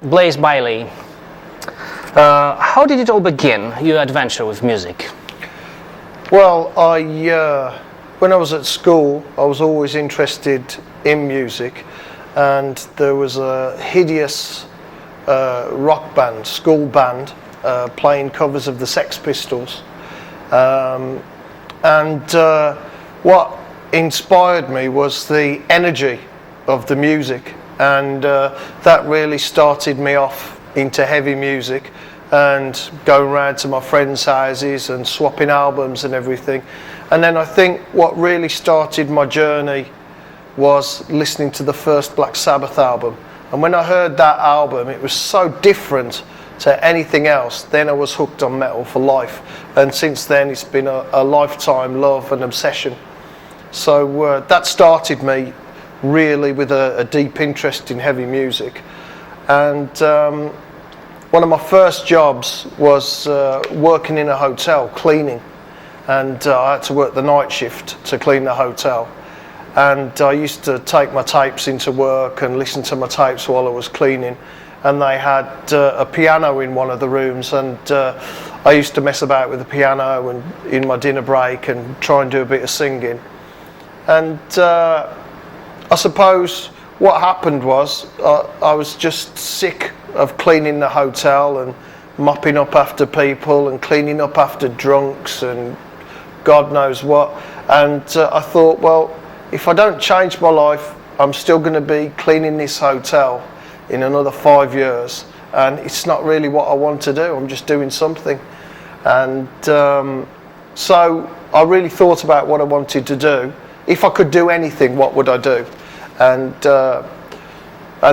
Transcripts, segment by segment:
Bayley, how did it all begin, your adventure with music? Well, when I was at school, I was always interested in music, and there was a hideous rock band, school band, playing covers of the Sex Pistols. What inspired me was the energy of the music, and that really started me off into heavy music and going around to my friends' houses and swapping albums and everything. And then I think what really started my journey was listening to the first Black Sabbath album. And when I heard that album, it was so different to anything else. Then I was hooked on metal for life. And since then, it's been a lifetime love and obsession. So that started me really with a deep interest in heavy music. And one of my first jobs was working in a hotel, cleaning. And I had to work the night shift to clean the hotel. And I used to take my tapes into work and listen to my tapes while I was cleaning. And they had a piano in one of the rooms, and I used to mess about with the piano and in my dinner break and try and do a bit of singing. And I suppose what happened was I was just sick of cleaning the hotel and mopping up after people and cleaning up after drunks and God knows what. And I thought, well, if I don't change my life, I'm still going to be cleaning this hotel in another 5 years, and it's not really what I want to do. I'm just doing something. And so I really thought about what I wanted to do. If I could do anything, what would I do? And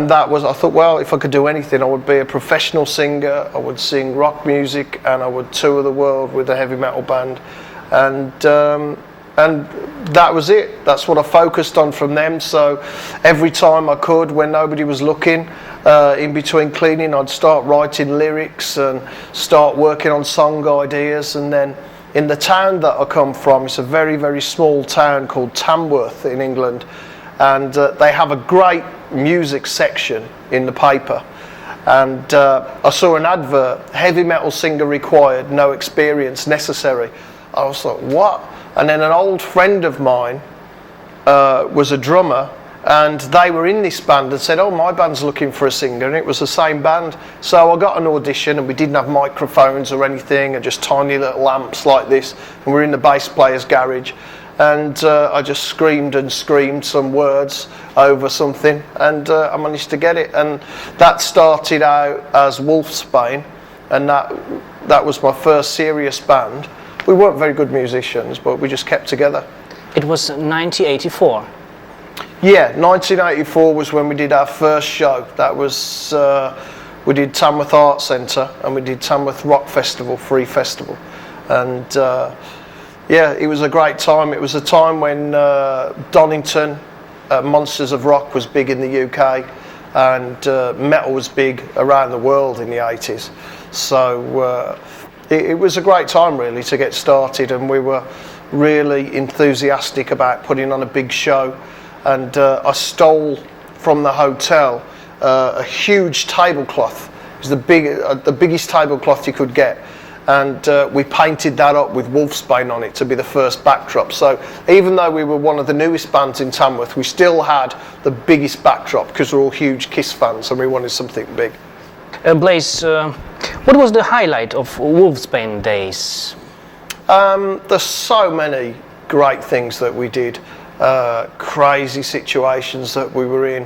that was, I thought, well, if I could do anything, I would be a professional singer, I would sing rock music, and I would tour the world with a heavy metal band. And that was it. That's what I focused on from them. So every time I could, when nobody was looking, in between cleaning, I'd start writing lyrics and start working on song ideas. And then in the town that I come from, it's a very, very small town called Tamworth in England, and they have a great music section in the paper. And I saw an advert, heavy metal singer required, no experience necessary. I was like, what? And then an old friend of mine was a drummer, and they were in this band and said, oh, my band's looking for a singer, and it was the same band. So I got an audition, and we didn't have microphones or anything, and just tiny little lamps like this, and we were in the bass player's garage, and I just screamed and screamed some words over something, and I managed to get it. And that started out as Wolfsbane, and that was my first serious band. We weren't very good musicians, but we just kept together. It was 1984. Yeah, 1984 was when we did our first show. That was, we did Tamworth Arts Centre, and we did Tamworth Rock Festival, free festival. And yeah, it was a great time. It was a time when Donington, Monsters of Rock was big in the UK, and metal was big around the world in the 80s. So it was a great time really to get started, and we were really enthusiastic about putting on a big show. And I stole from the hotel a huge tablecloth. It was the biggest tablecloth you could get, and we painted that up with Wolfsbane on it to be the first backdrop. So even though we were one of the newest bands in Tamworth, we still had the biggest backdrop because we're all huge Kiss fans and we wanted something big. Blaze, what was the highlight of Wolfsbane days? There's so many great things that we did, crazy situations that we were in.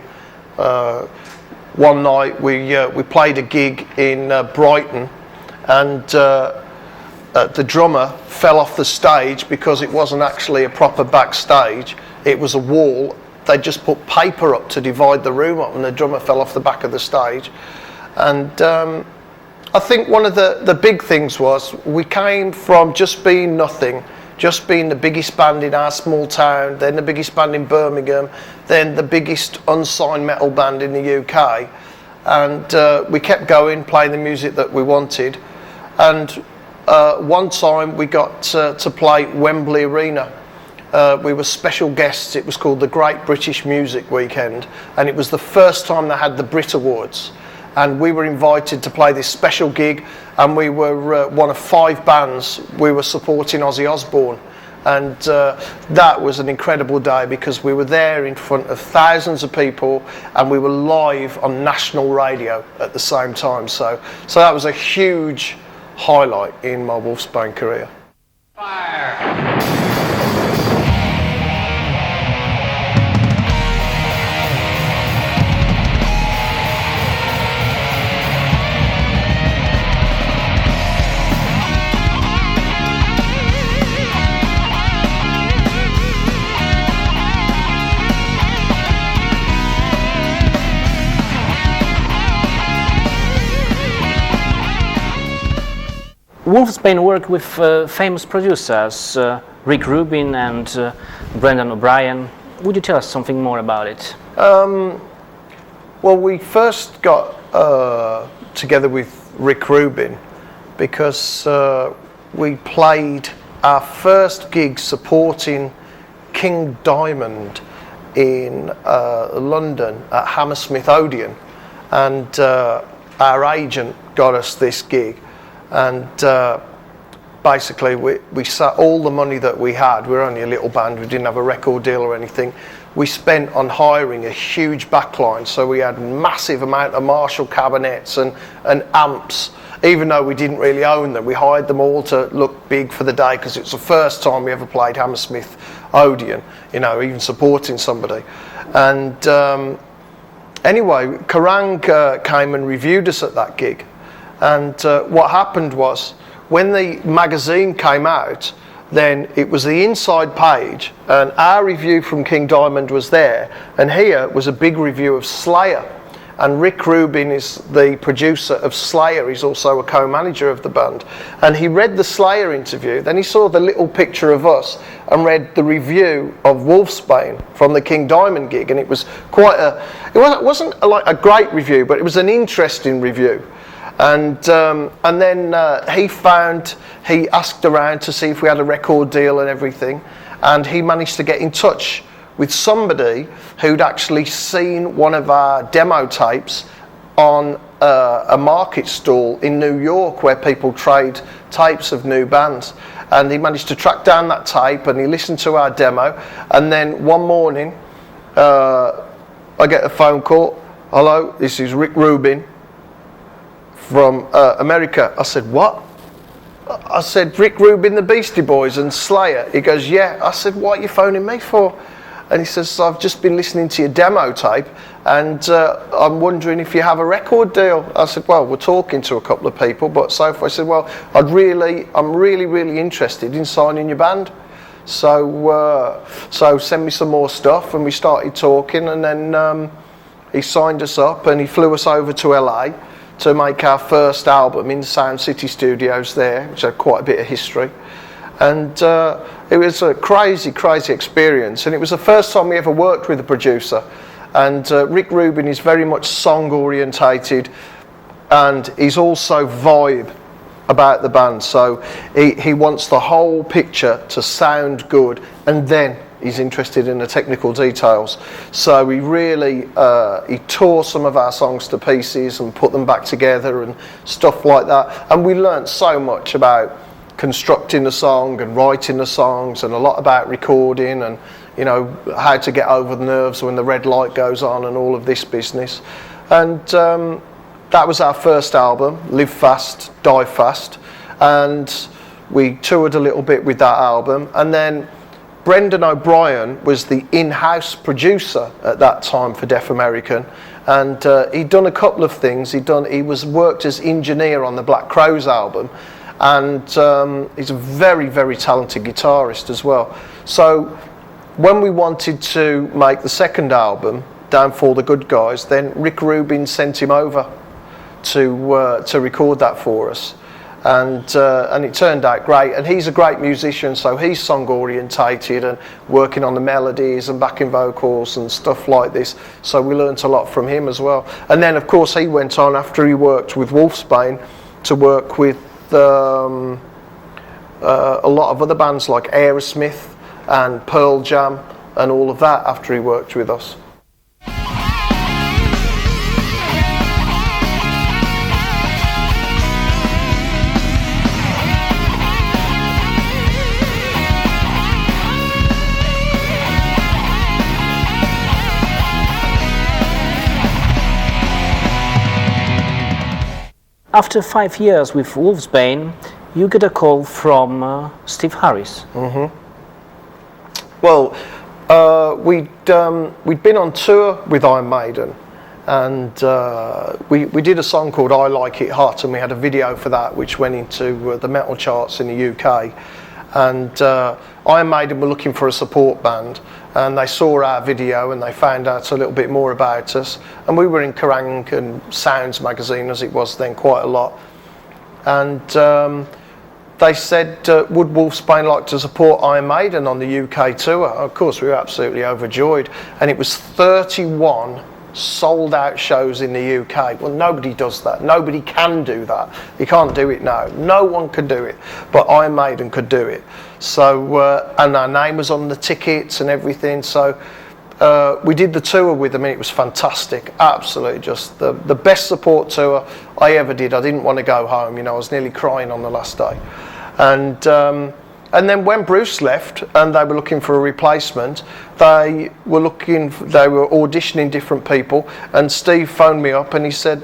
One night we played a gig in Brighton, and the drummer fell off the stage because it wasn't actually a proper backstage. It was a wall. They just put paper up to divide the room up, and the drummer fell off the back of the stage. And I think one of the big things was we came from just being nothing, just being the biggest band in our small town, then the biggest band in Birmingham, then the biggest unsigned metal band in the UK. And we kept going, playing the music that we wanted. And one time we got to play Wembley Arena. We were special guests. It was called the Great British Music Weekend, and it was the first time they had the Brit Awards. and we were invited to play this special gig, and we were one of 5 bands. We were supporting Ozzy Osbourne, and that was an incredible day because we were there in front of thousands of people, and we were live on national radio at the same time. So that was a huge highlight in my Wolfsbane career. Fire! Wolfsbane worked with famous producers, Rick Rubin and Brendan O'Brien. Would you tell us something more about it? Well, we first got together with Rick Rubin because we played our first gig supporting King Diamond in London at Hammersmith Odeon, and our agent got us this gig. And basically we sat all the money that we had, we were only a little band, we didn't have a record deal or anything, we spent on hiring a huge backline. So we had massive amount of Marshall cabinets and amps, even though we didn't really own them. We hired them all to look big for the day because it's the first time we ever played Hammersmith Odeon, you know, even supporting somebody. And anyway, Kerrang came and reviewed us at that gig. And what happened was, when the magazine came out, then it was the inside page, and our review from King Diamond was there, and here was a big review of Slayer. And Rick Rubin is the producer of Slayer, he's also a co-manager of the band. And he read the Slayer interview, then he saw the little picture of us and read the review of Wolfsbane from the King Diamond gig, and it was quite it wasn't like a great review, but it was an interesting review. And then he asked around to see if we had a record deal and everything, and he managed to get in touch with somebody who'd actually seen one of our demo tapes on a market stall in New York where people trade tapes of new bands. And he managed to track down that tape, and he listened to our demo, and then one morning I get a phone call. "Hello, this is Rick Rubin from America." I said, "What?" I said, "Rick Rubin, the Beastie Boys and Slayer." He goes, "Yeah." I said, "What are you phoning me for?" And he says, "I've just been listening to your demo tape, and I'm wondering if you have a record deal." I said, "Well, we're talking to a couple of people, but so far." I said, "Well, I'm really interested in signing your band. So send me some more stuff." And we started talking, and then he signed us up, and he flew us over to LA to make our first album in the Sound City Studios there, which had quite a bit of history. And it was a crazy experience, and it was the first time we ever worked with a producer. And Rick Rubin is very much song orientated, and he's also vibe about the band. So he wants the whole picture to sound good, and then he's interested in the technical details. So he really he tore some of our songs to pieces and put them back together and stuff like that. And we learnt so much about constructing the song and writing the songs, and a lot about recording, and you know, how to get over the nerves when the red light goes on and all of this business. And that was our first album, Live Fast, Die Fast, and we toured a little bit with that album. And then Brendan O'Brien was the in-house producer at that time for Deaf American, and he'd done a couple of things. He worked as engineer on the Black Crowes album, and he's a very talented guitarist as well. So when we wanted to make the second album, Down For the Good Guys, then Rick Rubin sent him over to record that for us. And it turned out great, and he's a great musician, so he's song orientated and working on the melodies and backing vocals and stuff like this, so we learnt a lot from him as well. And then of course he went on, after he worked with Wolfsbane, to work with a lot of other bands like Aerosmith and Pearl Jam and all of that after he worked with us. After 5 years with Wolfsbane, you get a call from Steve Harris. Well, we'd been on tour with Iron Maiden, and we did a song called I Like It Hot, and we had a video for that which went into the metal charts in the UK. And Iron Maiden were looking for a support band, and they saw our video and they found out a little bit more about us. And we were in Kerrang and Sounds magazine, as it was then, quite a lot. And they said, would Wolfsbane like to support Iron Maiden on the UK tour? Of course, we were absolutely overjoyed. And it was 31 sold out shows in the UK. Well, nobody does that. Nobody can do that. You can't do it now. No one can do it. But Iron Maiden could do it. So, and our name was on the tickets and everything. So we did the tour with them, and it was fantastic. Absolutely, just the best support tour I ever did. I didn't want to go home. You know, I was nearly crying on the last day. And then when Bruce left and they were looking for a replacement, they were auditioning different people, and Steve phoned me up and he said,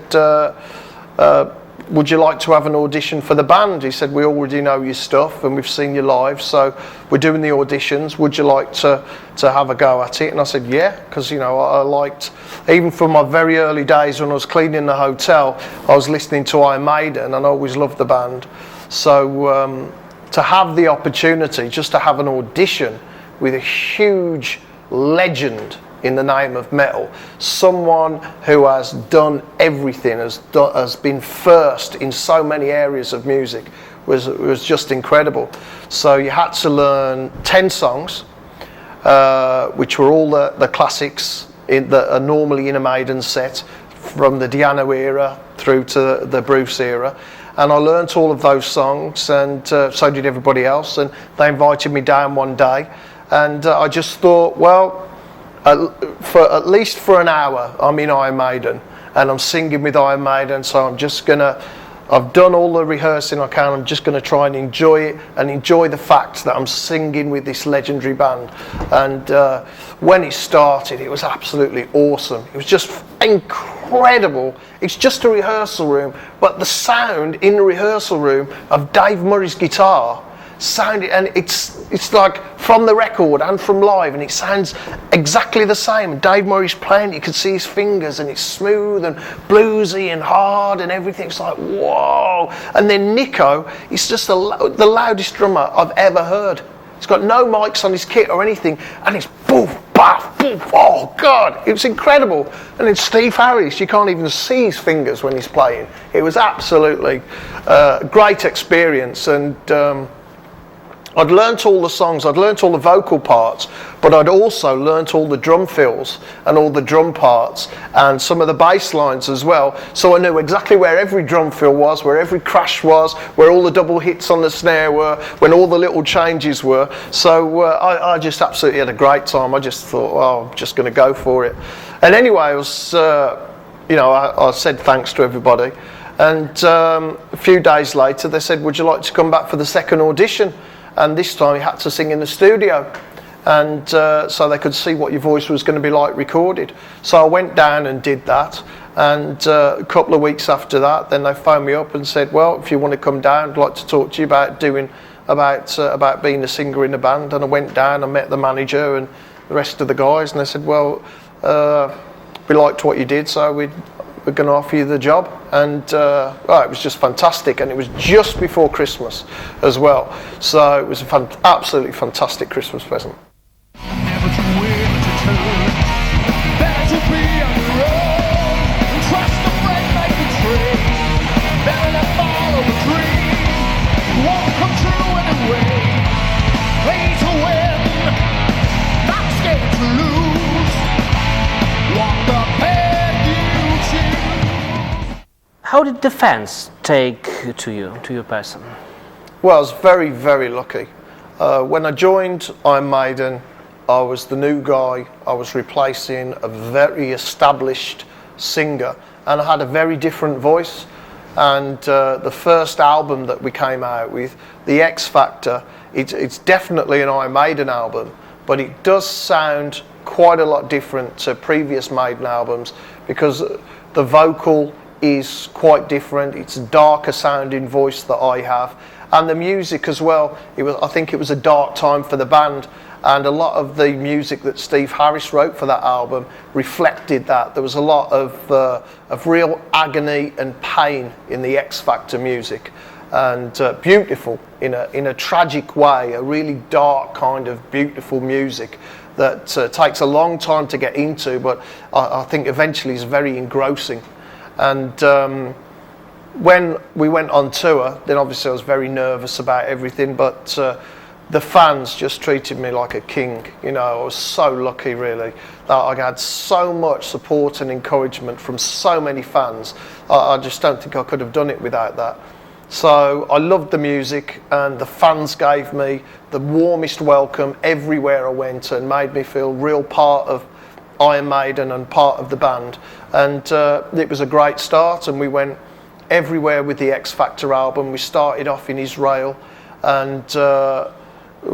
would you like to have an audition for the band? He said, we already know your stuff and we've seen you live, so we're doing the auditions. Would you like to have a go at it? And I said, yeah, because, you know, I liked, even from my very early days when I was cleaning the hotel, I was listening to Iron Maiden and I always loved the band. So to have the opportunity just to have an audition with a huge legend in the name of metal, someone who has done everything, has been first in so many areas of music, was just incredible. So you had to learn 10 songs, which were all the classics that are normally in a Maiden set, from the Diana era through to the Bruce era. And I learnt all of those songs, and so did everybody else. And they invited me down one day, and I just thought, well, for at least for an hour, I'm in Iron Maiden, and I'm singing with Iron Maiden. So I'm just gonna, I've done all the rehearsing I can. I'm just gonna try and enjoy it, and enjoy the fact that I'm singing with this legendary band. And when it started, it was absolutely awesome. It was just incredible. It's just a rehearsal room, but the sound in the rehearsal room of Dave Murray's guitar sounded, and it's like from the record and from live, and it sounds exactly the same. Dave Murray's playing, you can see his fingers, and it's smooth and bluesy and hard and everything. It's like, whoa. And then Nico is just the loudest drummer I've ever heard. He's got no mics on his kit or anything, and it's boof, baf, boof. Oh God, it was incredible. And then Steve Harris, you can't even see his fingers when he's playing. It was absolutely a great experience. And I'd learnt all the songs, I'd learnt all the vocal parts, but I'd also learnt all the drum fills and all the drum parts and some of the bass lines as well. So I knew exactly where every drum fill was, where every crash was, where all the double hits on the snare were, when all the little changes were. So I just absolutely had a great time. I just thought, well, I'm just going to go for it. And anyway, I was, you know, I said thanks to everybody. And a few days later, they said, would you like to come back for the second audition? And this time you had to sing in the studio, and so they could see what your voice was going to be like recorded. So I went down and did that, and a couple of weeks after that, then they phoned me up and said, well, if you want to come down, I'd like to talk to you about about being a singer in the band. And I went down and met the manager and the rest of the guys, and they said, well, we liked what you did, so we're going to offer you the job. And well, it was just fantastic, and it was just before Christmas as well, so it was an absolutely fantastic Christmas present. Never too weak to turn, better to be on your own, and trust the friend like a tree, better than follow a dream, it won't come true anyway, play to win, not scared to lose, walk the path you choose. How did the fans take to you, to your person? Well, I was very, very lucky. When I joined Iron Maiden, I was the new guy. I was replacing a very established singer, and I had a very different voice. And the first album that we came out with, The X Factor, it's definitely an Iron Maiden album, but it does sound quite a lot different to previous Maiden albums, because the vocal is quite different. It's a darker sounding voice that I have, and the music as well. I think it was a dark time for the band, and a lot of the music that Steve Harris wrote for that album reflected that. There was a lot of real agony and pain in the X Factor music, and beautiful in a tragic way. A really dark kind of beautiful music that takes a long time to get into, but I think eventually is very engrossing. And when we went on tour, then obviously I was very nervous about everything, but the fans just treated me like a king. You know, I was so lucky, really, that I had so much support and encouragement from so many fans. I just don't think I could have done it without that. So I loved the music, and the fans gave me the warmest welcome everywhere I went and made me feel real part of Iron Maiden and part of the band. And it was a great start, and we went everywhere with the X Factor album. We started off in Israel and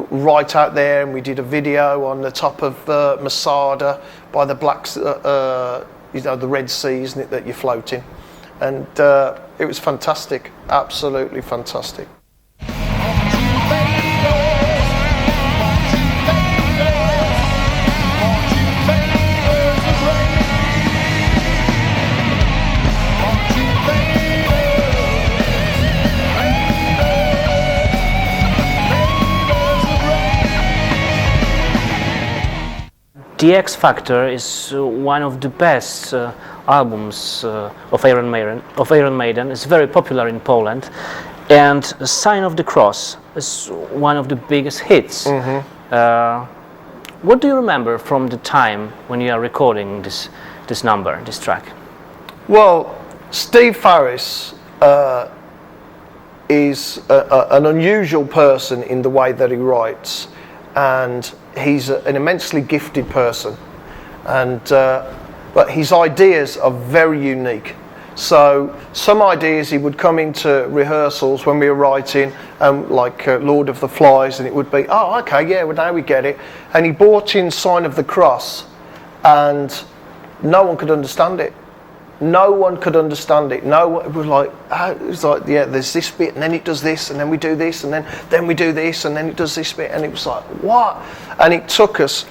right out there, and we did a video on the top of Masada by the the Red Sea, isn't it, that you're floating. And it was fantastic, absolutely fantastic. The X Factor is one of the best albums of Iron Maiden. It's very popular in Poland, and Sign of the Cross is one of the biggest hits. What do you remember from the time when you are recording this track? Well, Steve Harris is an unusual person in the way that he writes, and he's an immensely gifted person, and but his ideas are very unique. So some ideas, he would come into rehearsals when we were writing, like Lord of the Flies, and it would be, oh, okay, yeah, well, now we get it. And he brought in Sign of the Cross, and no one could understand it. No one could understand it. No one, it was like, yeah, there's this bit, and then it does this, and then we do this, and then we do this, and then it does this bit, and it was like, what? And it took us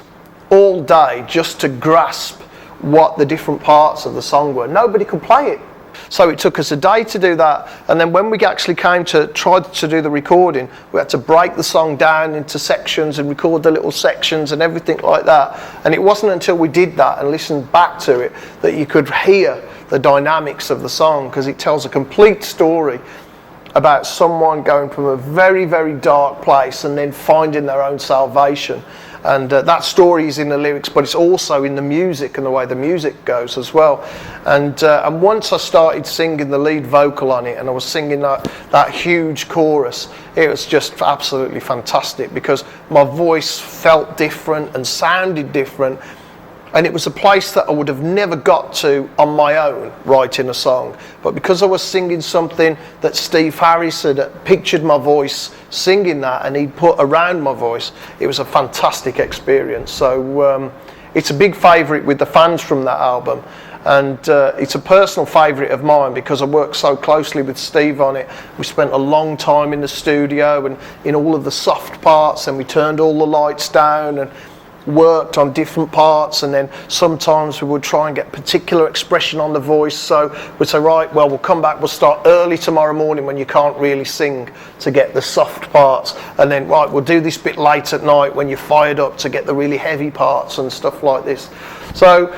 all day just to grasp what the different parts of the song were. Nobody could play it. So it took us a day to do that, and then when we actually came to try to do the recording, we had to break the song down into sections and record the little sections and everything like that. And it wasn't until we did that and listened back to it that you could hear the dynamics of the song, because it tells a complete story about someone going from a very, very dark place and then finding their own salvation. And that story is in the lyrics, but it's also in the music and the way the music goes as well. And once I started singing the lead vocal on it, and I was singing that huge chorus, it was just absolutely fantastic, because my voice felt different and sounded different. And it was a place that I would have never got to on my own, writing a song. But because I was singing something that Steve Harris had pictured my voice singing that, and he'd put around my voice, it was a fantastic experience. So it's a big favourite with the fans from that album. And it's a personal favourite of mine because I worked so closely with Steve on it. We spent a long time in the studio and in all of the soft parts, and we turned all the lights down and worked on different parts, and then sometimes we would try and get particular expression on the voice. So we'd say, right, well, we'll come back, we'll start early tomorrow morning when you can't really sing to get the soft parts, and then right, we'll do this bit late at night when you're fired up to get the really heavy parts and stuff like this. So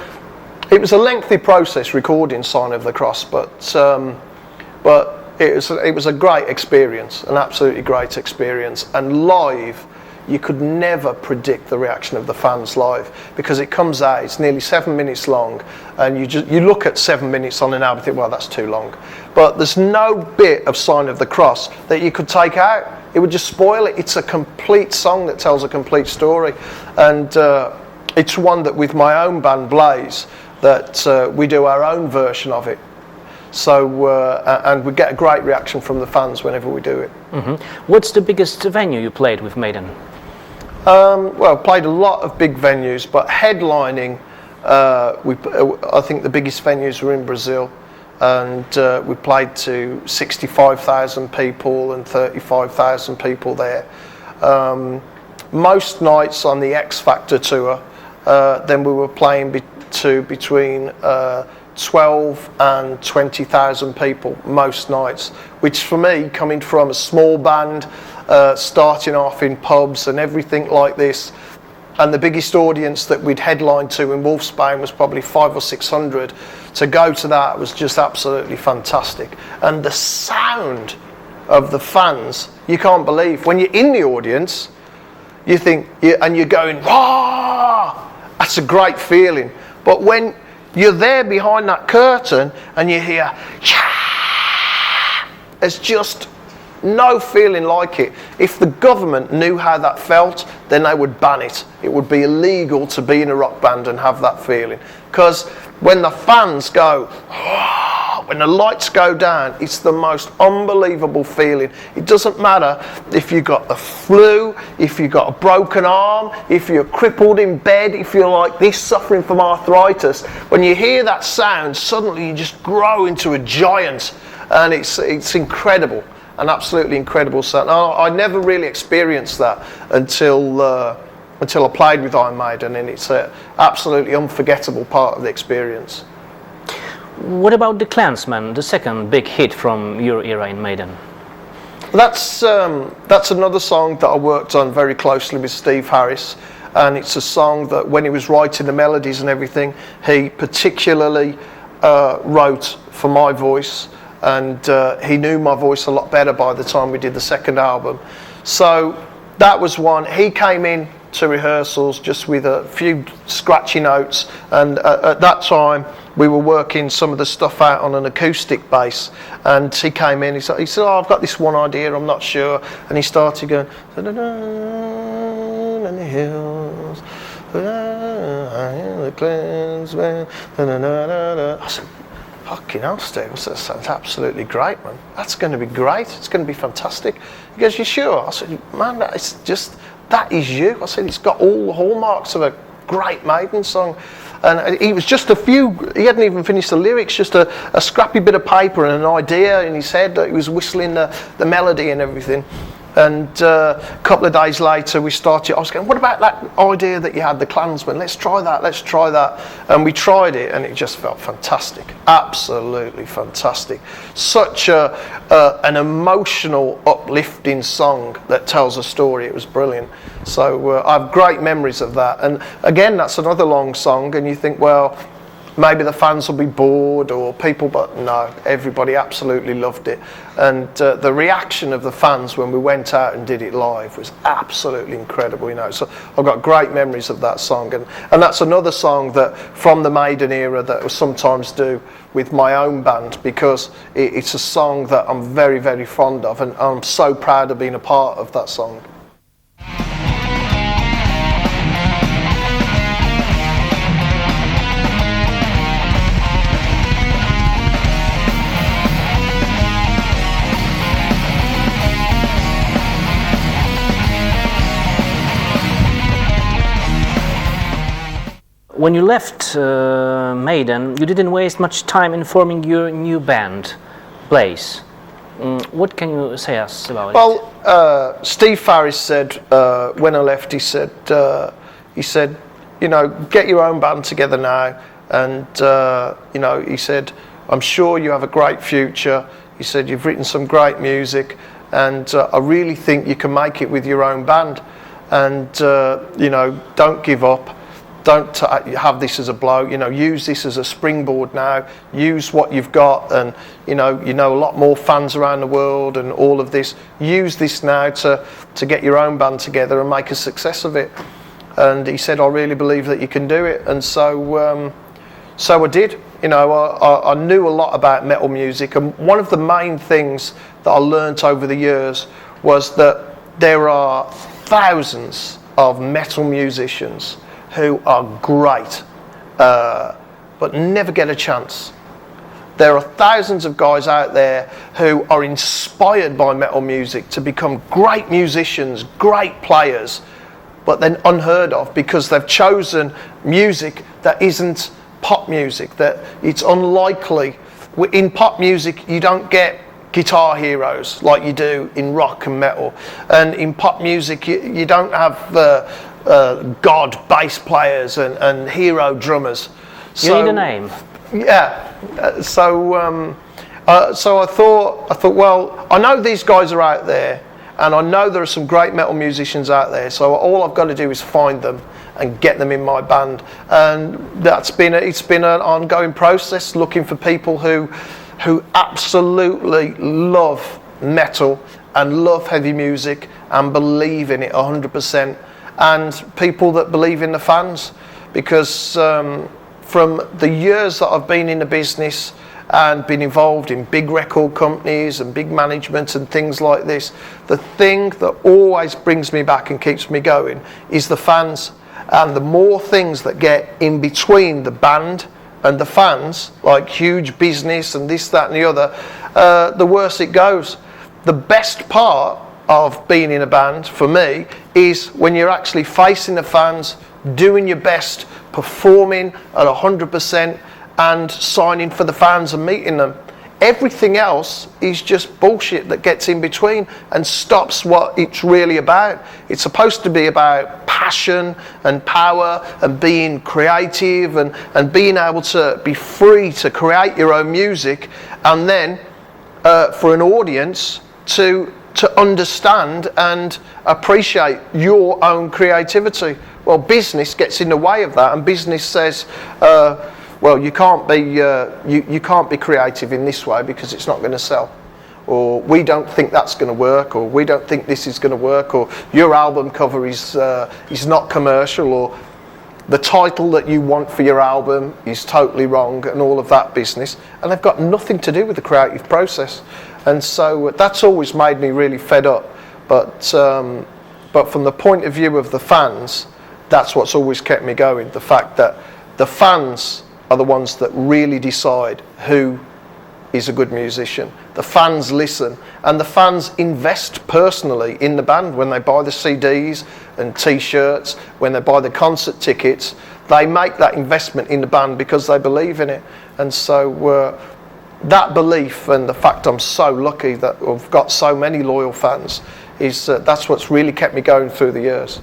it was a lengthy process recording Sign of the Cross, but it was a great experience, an absolutely great experience. And live, you could never predict the reaction of the fans live, because it comes out, it's nearly 7 minutes long, and you look at 7 minutes on an album and think, well, that's too long. But there's no bit of Sign of the Cross that you could take out. It would just spoil it. It's a complete song that tells a complete story. And it's one that with my own band, Blaze, that we do our own version of it. So, and we get a great reaction from the fans whenever we do it. Mm-hmm. What's the biggest venue you played with Maiden? Well, played a lot of big venues, but headlining, I think the biggest venues were in Brazil, and we played to 65,000 people and 35,000 people there. Most nights on the X Factor tour, then we were playing to between 12 and 20,000 people most nights, which for me, coming from a small band, starting off in pubs and everything like this, and the biggest audience that we'd headlined to in Wolfsbane was probably 500 or 600. To go to that was just absolutely fantastic. And the sound of the fans, you can't believe. When you're in the audience, you think, and you're going, "Wah!" That's a great feeling. But when you're there behind that curtain and you hear, "Cha!" It's just no feeling like it. If the government knew how that felt, then they would ban it. It would be illegal to be in a rock band and have that feeling. Because when the fans go, when the lights go down, it's the most unbelievable feeling. It doesn't matter if you've got the flu, if you've got a broken arm, if you're crippled in bed, if you're like this, suffering from arthritis. When you hear that sound, suddenly you just grow into a giant, and it's incredible. An absolutely incredible sound. I never really experienced that until I played with Iron Maiden, and it's an absolutely unforgettable part of the experience. What about the Clansmen, the second big hit from your era in Maiden? That's another song that I worked on very closely with Steve Harris, and it's a song that when he was writing the melodies and everything, he particularly wrote for my voice. And he knew my voice a lot better by the time we did the second album. So that was one. He came in to rehearsals just with a few scratchy notes, and at that time we were working some of the stuff out on an acoustic bass, and he came in, he said, "Oh, I've got this one idea, I'm not sure," and he started going, "In the hills, the Clansmen." I said, "Fucking hell, Steve," that sounds absolutely great, man. That's going to be great. It's going to be fantastic. He goes, "You sure?" I said, "Man, that is you." I said, "It's got all the hallmarks of a great Maiden song." And he was just he hadn't even finished the lyrics, just a scrappy bit of paper and an idea in his head that he was whistling the melody and everything. And a couple of days later, I was going, "What about that idea that you had, the Clansmen? Let's try that. And we tried it, and it just felt fantastic. Absolutely fantastic. Such an emotional, uplifting song that tells a story. It was brilliant. So I have great memories of that. And again, that's another long song, and you think, well, maybe the fans will be bored or people, but no, everybody absolutely loved it. And the reaction of the fans when we went out and did it live was absolutely incredible, you know. So I've got great memories of that song. And that's another song that from the Maiden era that I sometimes do with my own band, because it's a song that I'm very, very fond of, and I'm so proud of being a part of that song. When you left Maiden, you didn't waste much time in forming your new band, Blaze. What can you say us about it? Well, Steve Harris said when I left, he said, you know, get your own band together now, and you know, he said, I'm sure you have a great future. He said, you've written some great music, and I really think you can make it with your own band, and you know, don't give up. Don't have this as a blow, you know, use this as a springboard now, use what you've got, and you know a lot more fans around the world and all of this. Use this now to get your own band together and make a success of it. And he said, I really believe that you can do it. And so I did. You know, I knew a lot about metal music, and one of the main things that I learnt over the years was that there are thousands of metal musicians who are great, but never get a chance. There are thousands of guys out there who are inspired by metal music to become great musicians, great players, but then unheard of because they've chosen music that isn't pop music, that it's unlikely in pop music, you don't get guitar heroes like you do in rock and metal. And in pop music, you don't have god bass players and hero drummers. You need a name. Yeah. So I thought, well, I know these guys are out there, and I know there are some great metal musicians out there. So all I've got to do is find them and get them in my band. And it's been an ongoing process, looking for people who absolutely love metal and love heavy music and believe in it 100%, and people that believe in the fans, because from the years that I've been in the business and been involved in big record companies and big management and things like this, the thing that always brings me back and keeps me going is the fans. And the more things that get in between the band and the fans, like huge business and this, that and the other, the worse it goes. The best part of being in a band for me is when you're actually facing the fans, doing your best, performing at 100% and signing for the fans and meeting them. Everything else is just bullshit that gets in between and stops what it's really about. It's supposed to be about passion and power and being creative and being able to be free to create your own music, and then for an audience to understand and appreciate your own creativity. Well, business gets in the way of that, and business says, well, you can't be creative in this way because it's not going to sell, or we don't think that's going to work, or we don't think this is going to work, or your album cover is not commercial, or the title that you want for your album is totally wrong, and all of that business, and they've got nothing to do with the creative process. And so that's always made me really fed up. But from the point of view of the fans, that's what's always kept me going. The fact that the fans are the ones that really decide who is a good musician. The fans listen, and the fans invest personally in the band when they buy the CDs and T-shirts, when they buy the concert tickets. They make that investment in the band because they believe in it. And so that belief, and the fact I'm so lucky that I've got so many loyal fans, is that's what's really kept me going through the years.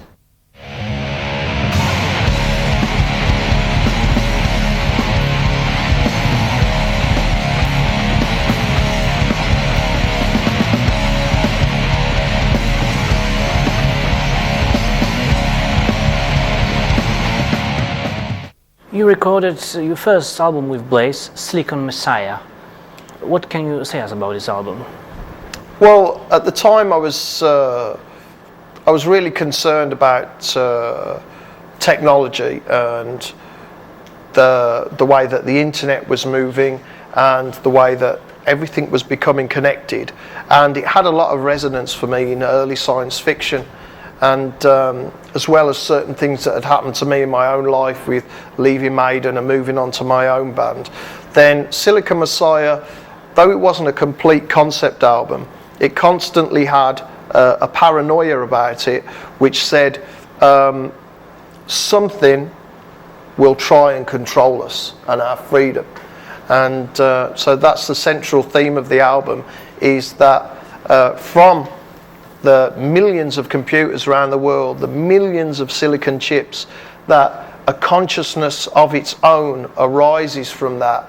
You recorded your first album with Blaze, Slick on Messiah. What can you say us about this album? Well, at the time I was really concerned about technology and the way that the internet was moving and the way that everything was becoming connected, and it had a lot of resonance for me in early science fiction, and as well as certain things that had happened to me in my own life with leaving Maiden and moving on to my own band. Then Silicon Messiah, though it wasn't a complete concept album, it constantly had a paranoia about it, which said something will try and control us and our freedom. And so that's the central theme of the album, is that from the millions of computers around the world, the millions of silicon chips, that a consciousness of its own arises from that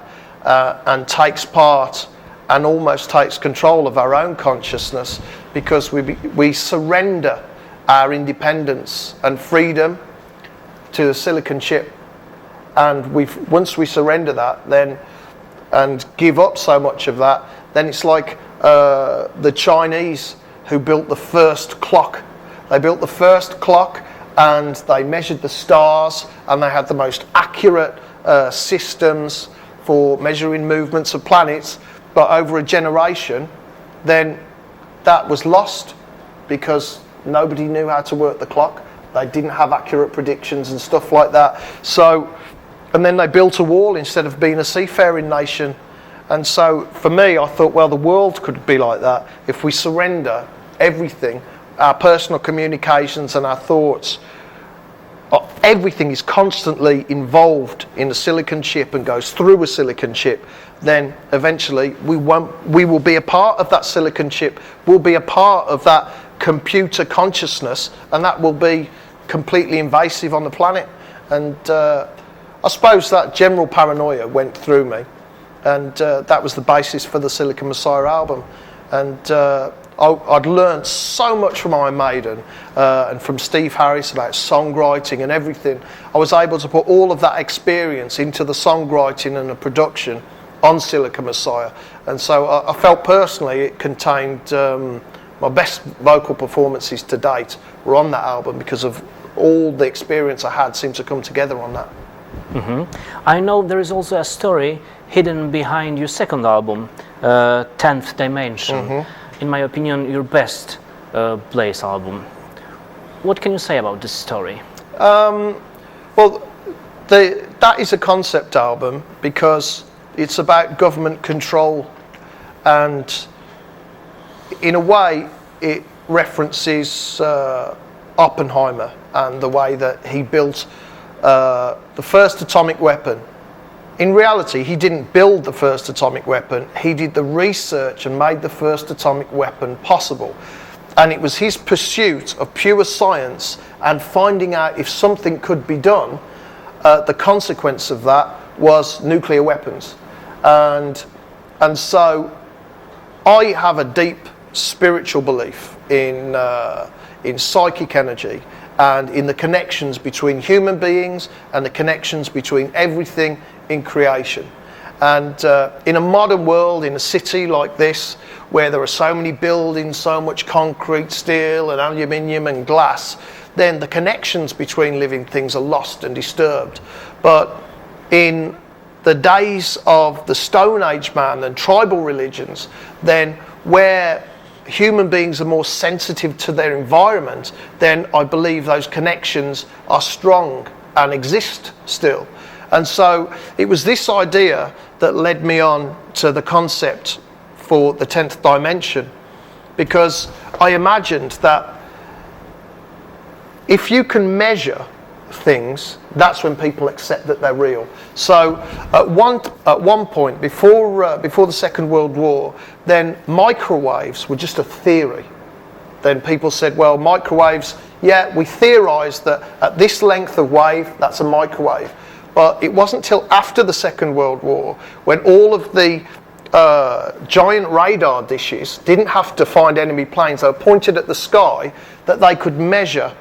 and takes part and almost takes control of our own consciousness, because we surrender our independence and freedom to the silicon chip. And once we surrender that, then and give up so much of that, then it's like the Chinese who built the first clock. They built the first clock and they measured the stars, and they had the most accurate systems for measuring movements of planets. But over a generation, then that was lost because nobody knew how to work the clock. They didn't have accurate predictions and stuff like that. So, and then they built a wall instead of being a seafaring nation. And so for me, I thought, well, the world could be like that if we surrender everything, our personal communications and our thoughts, everything is constantly involved in a silicon chip and goes through a silicon chip, then eventually we will be a part of that silicon chip, we'll be a part of that computer consciousness, and that will be completely invasive on the planet. And I suppose that general paranoia went through me, and that was the basis for the Silicon Messiah album. And I'd learned so much from Iron Maiden and from Steve Harris about songwriting and everything. I was able to put all of that experience into the songwriting and the production on Silicon Messiah. And so I felt personally it contained my best vocal performances to date were on that album, because of all the experience I had seemed to come together on that. I know there is also a story hidden behind your second album, 10th Dimension. In my opinion, your best Blaze album. What can you say about this story? Well, that is a concept album because it's about government control, and in a way it references Oppenheimer and the way that he built the first atomic weapon. In reality, he didn't build the first atomic weapon, he did the research and made the first atomic weapon possible. And it was his pursuit of pure science and finding out if something could be done. The consequence of that was nuclear weapons. And so I have a deep spiritual belief in psychic energy and in the connections between human beings and the connections between everything in creation. And in a modern world, in a city like this, where there are so many buildings, so much concrete, steel and aluminium and glass, then the connections between living things are lost and disturbed. But in the days of the Stone Age man and tribal religions, then where human beings are more sensitive to their environment, then I believe those connections are strong and exist still. And so it was this idea that led me on to the concept for the 10th Dimension, because I imagined that if you can measure things, that's when people accept that they're real. So at one point before the Second World War, then microwaves were just a theory. Then people said, well, microwaves, yeah, we theorised that at this length of wave, that's a microwave. But it wasn't till after the Second World War, when all of the giant radar dishes didn't have to find enemy planes, they were pointed at the sky, that they could measure,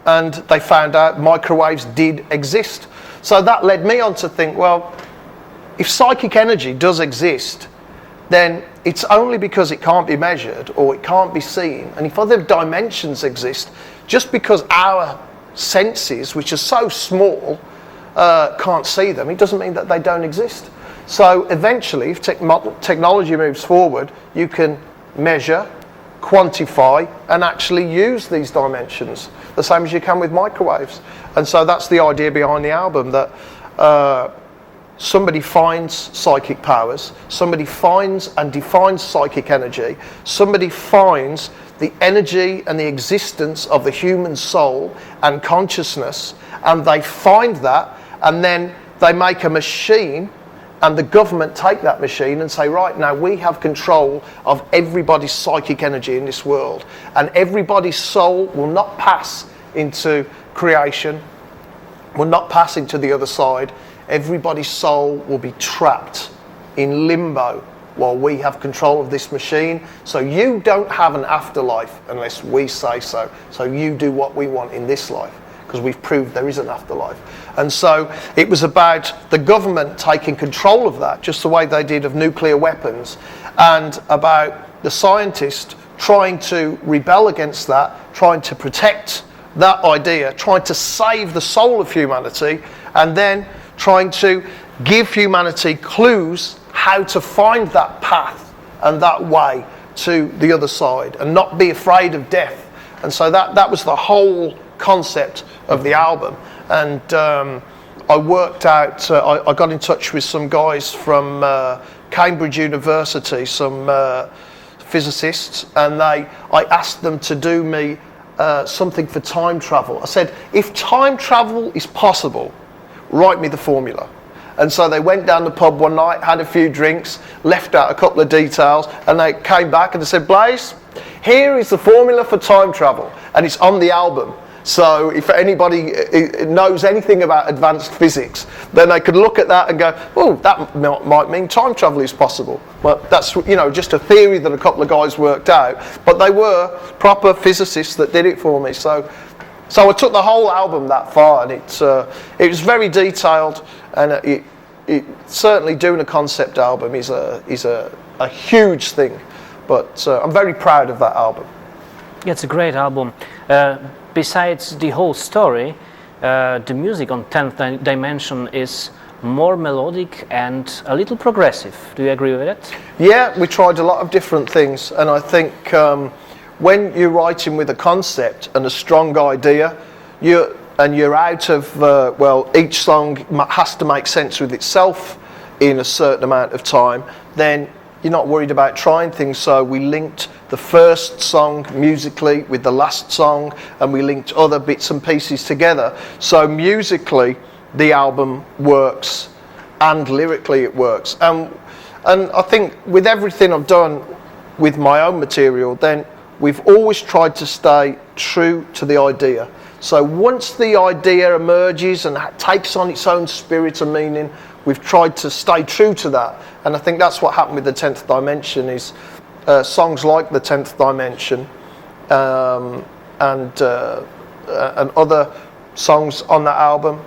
and they found out microwaves did exist. So that led me on to think, well, if psychic energy does exist, then it's only because it can't be measured or it can't be seen. And if other dimensions exist, just because our senses, which are so small, can't see them, it doesn't mean that they don't exist. So eventually, if technology moves forward, you can measure, quantify, and actually use these dimensions, the same as you can with microwaves. And so that's the idea behind the album, that somebody finds psychic powers, somebody finds and defines psychic energy, somebody finds the energy and the existence of the human soul and consciousness, and they find that, and then they make a machine, and the government take that machine and say, right, now we have control of everybody's psychic energy in this world, and everybody's soul will not pass into creation, will not pass into the other side. Everybody's soul will be trapped in limbo while we have control of this machine. So you don't have an afterlife unless we say so. So you do what we want in this life, because we've proved there is an afterlife. And so it was about the government taking control of that, just the way they did of nuclear weapons, and about the scientist trying to rebel against that, trying to protect that idea, trying to save the soul of humanity, and then trying to give humanity clues how to find that path and that way to the other side, and not be afraid of death. And so that was the whole concept of the album. And I worked out, I got in touch with some guys from Cambridge University, some physicists, and I asked them to do me something for time travel. I said, if time travel is possible, write me the formula. And so they went down the pub one night, had a few drinks, left out a couple of details, and they came back and they said, Blaze, here is the formula for time travel, and it's on the album. So if anybody knows anything about advanced physics, then they could look at that and go, oh, that might mean time travel is possible. But that's, you know, just a theory that a couple of guys worked out. But they were proper physicists that did it for me. So I took the whole album that far, and it was very detailed, and it certainly doing a concept album is a huge thing. But I'm very proud of that album. Yeah, it's a great album. Besides the whole story, the music on 10th Dimension is more melodic and a little progressive. Do you agree with it? Yeah, we tried a lot of different things, and I think when you're writing with a concept and a strong idea, you're out of, each song has to make sense with itself in a certain amount of time, then you're not worried about trying things. So we linked the first song musically with the last song, and we linked other bits and pieces together. So musically, the album works, and lyrically it works. And I think with everything I've done with my own material, then we've always tried to stay true to the idea. So once the idea emerges and takes on its own spirit and meaning, we've tried to stay true to that. And I think that's what happened with the 10th Dimension, is songs like the 10th Dimension and other songs on that album,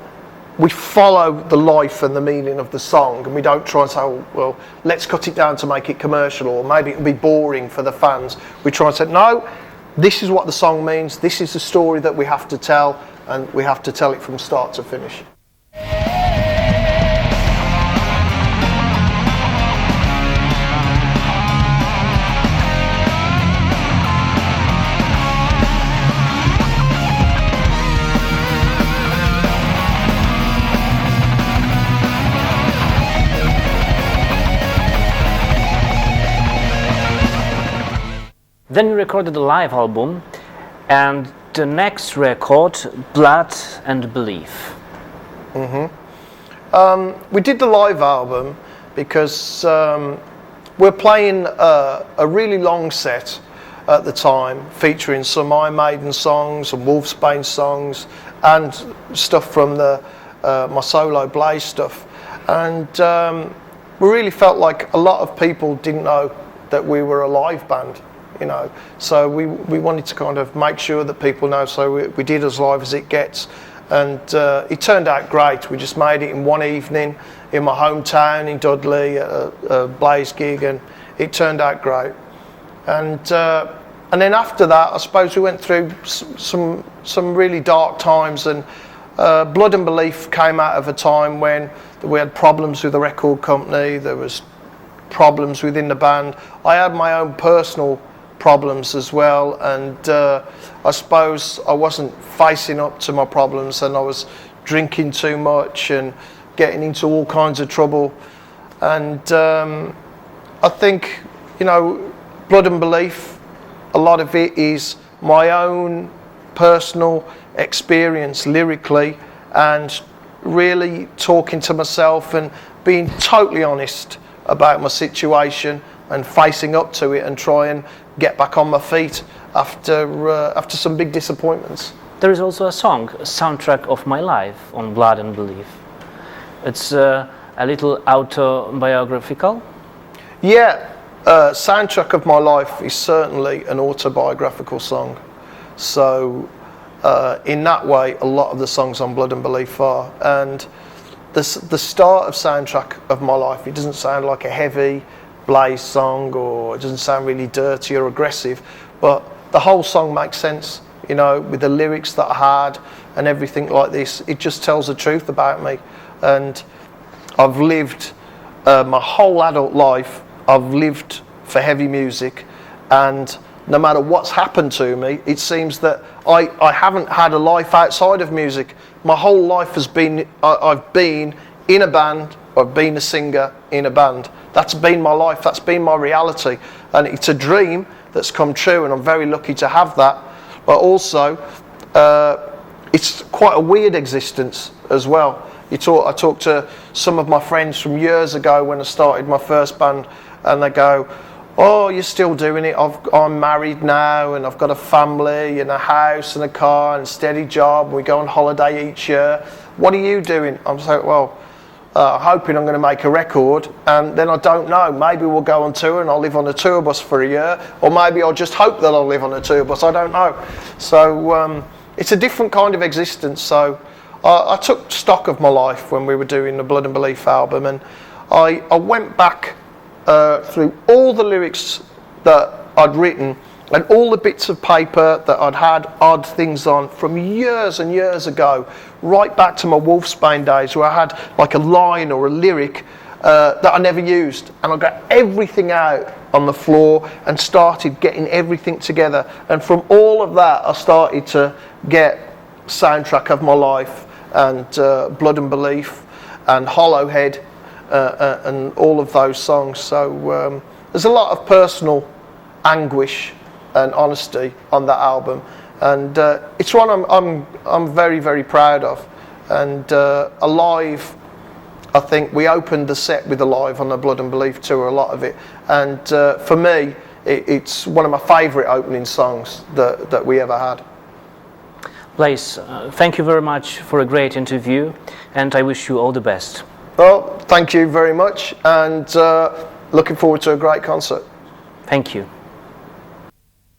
we follow the life and the meaning of the song, and we don't try and say, oh, well, let's cut it down to make it commercial, or maybe it'll be boring for the fans. We try and say, no, this is what the song means, this is the story that we have to tell, and we have to tell it from start to finish. Then you recorded a live album, and the next record, Blood and Belief. We did the live album because we're playing a really long set at the time, featuring some Maiden songs and Wolfsbane songs and stuff from my solo Blaze stuff. And we really felt like a lot of people didn't know that we were a live band. You know, so we wanted to kind of make sure that people know, so we did as live as it gets, and it turned out great. We just made it in one evening in my hometown in Dudley, a Blaze gig, and it turned out great. And then after that, I suppose we went through some really dark times, and Blood and Belief came out of a time when we had problems with the record company, there was problems within the band. I had my own personal problems as well, and I suppose I wasn't facing up to my problems, and I was drinking too much and getting into all kinds of trouble. And I think, you know, Blood and Belief, a lot of it is my own personal experience lyrically, and really talking to myself and being totally honest about my situation and facing up to it and try and get back on my feet after some big disappointments. There is also a song, Soundtrack of My Life, on Blood and Belief. It's a little autobiographical. Yeah, Soundtrack of My Life is certainly an autobiographical song. So in that way, a lot of the songs on Blood and Belief are. And the start of Soundtrack of My Life, it doesn't sound like a heavy Blaze song, or it doesn't sound really dirty or aggressive, but the whole song makes sense, you know, with the lyrics that I had and everything like this. It just tells the truth about me. And I've lived my whole adult life, I've lived for heavy music, and no matter what's happened to me, it seems that I haven't had a life outside of music. My whole life has been, I've been in a band, I've been a singer in a band. That's been my life, that's been my reality. And it's a dream that's come true, and I'm very lucky to have that. but also it's quite a weird existence as well. I talked to some of my friends from years ago when I started my first band, and they go, "Oh, you're still doing it? I'm married now, and I've got a family and a house and a car and a steady job. We go on holiday each year. What are you doing?" I'm like, "Well, hoping I'm going to make a record, and then I don't know. Maybe we'll go on tour and I'll live on a tour bus for a year, or maybe I'll just hope that I'll live on a tour bus. I don't know." So it's a different kind of existence. So I took stock of my life when we were doing the Blood and Belief album, and I went back through all the lyrics that I'd written and all the bits of paper that I'd had odd things on from years and years ago, right back to my Wolfsbane days, where I had like a line or a lyric that I never used, and I got everything out on the floor and started getting everything together. And from all of that, I started to get Soundtrack of My Life and Blood and Belief and Hollowhead and all of those songs. So there's a lot of personal anguish and honesty on that album, and it's one I'm very, very proud of. And Alive, I think we opened the set with Alive on the Blood and Belief tour, a lot of it, and for me it's one of my favourite opening songs that we ever had. Blaze, thank you very much for a great interview, and I wish you all the best. Well, thank you very much, and looking forward to a great concert. Thank you.